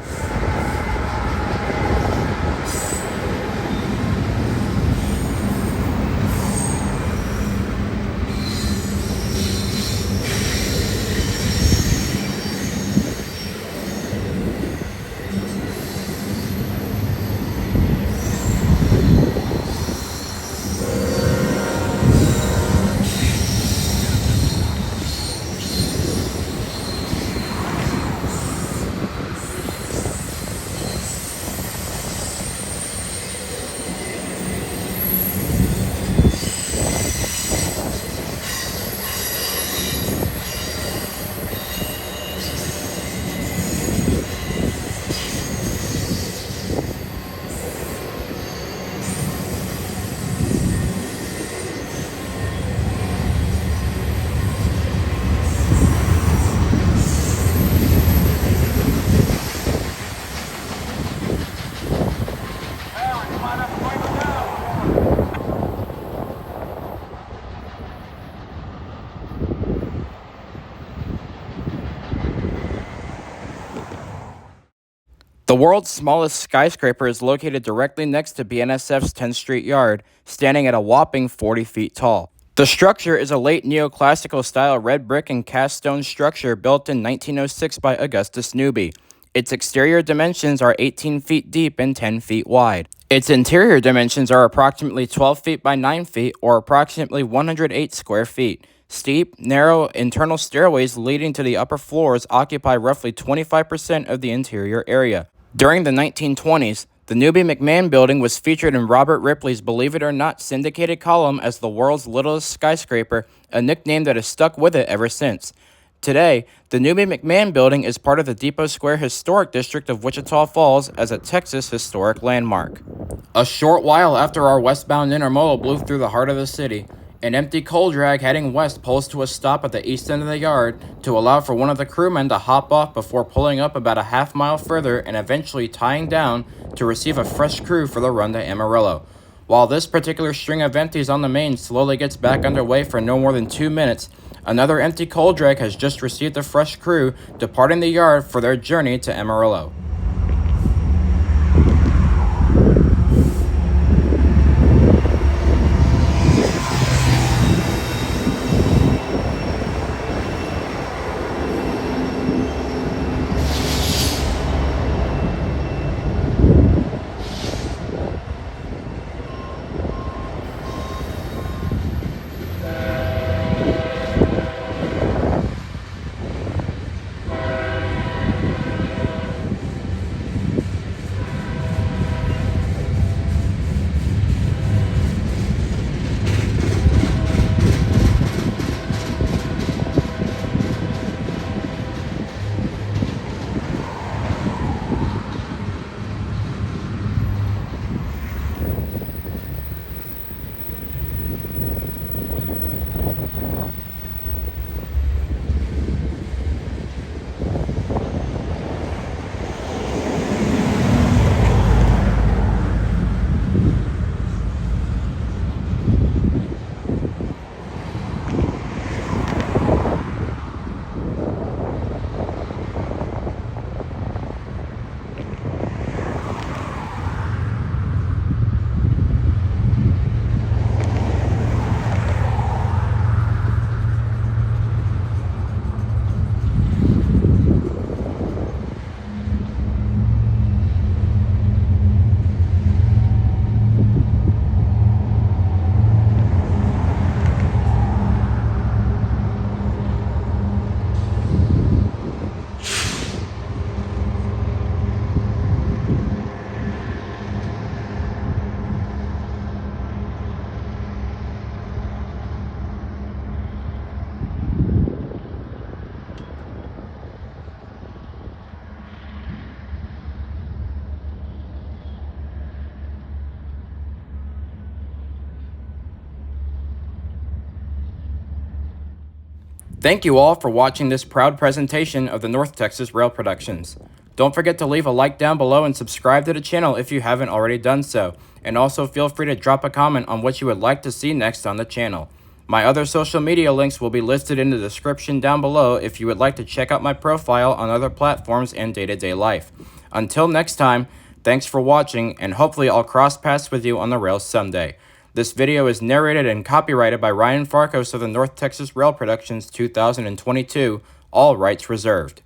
The world's smallest skyscraper is located directly next to BNSF's 10th Street Yard, standing at a whopping 40 feet tall. The structure is a late neoclassical style red brick and cast stone structure built in 1906 by Augustus Newby. Its exterior dimensions are 18 feet deep and 10 feet wide. Its interior dimensions are approximately 12 feet by 9 feet, or approximately 108 square feet. Steep, narrow internal stairways leading to the upper floors occupy roughly 25% of the interior area. During the 1920s, the Newby McMahon building was featured in Robert Ripley's Believe It or Not syndicated column as the world's littlest skyscraper, a nickname that has stuck with it ever since. Today, the Newby McMahon building is part of the Depot Square Historic District of Wichita Falls as a Texas historic landmark. A short while after our westbound intermodal blew through the heart of the city, an empty coal drag heading west pulls to a stop at the east end of the yard to allow for one of the crewmen to hop off before pulling up about a half mile further and eventually tying down to receive a fresh crew for the run to Amarillo. While this particular string of empties on the main slowly gets back underway for no more than 2 minutes, another empty coal drag has just received a fresh crew departing the yard for their journey to Amarillo. Thank you all for watching this proud presentation of the North Texas Rail Productions. Don't forget to leave a like down below and subscribe to the channel if you haven't already done so, and also feel free to drop a comment on what you would like to see next on the channel. My other social media links will be listed in the description down below if you would like to check out my profile on other platforms and day-to-day life. Until next time, thanks for watching, and hopefully I'll cross paths with you on the rails someday. This video is narrated and copyrighted by Ryan Farkos of the North Texas Rail Productions 2022, all rights reserved.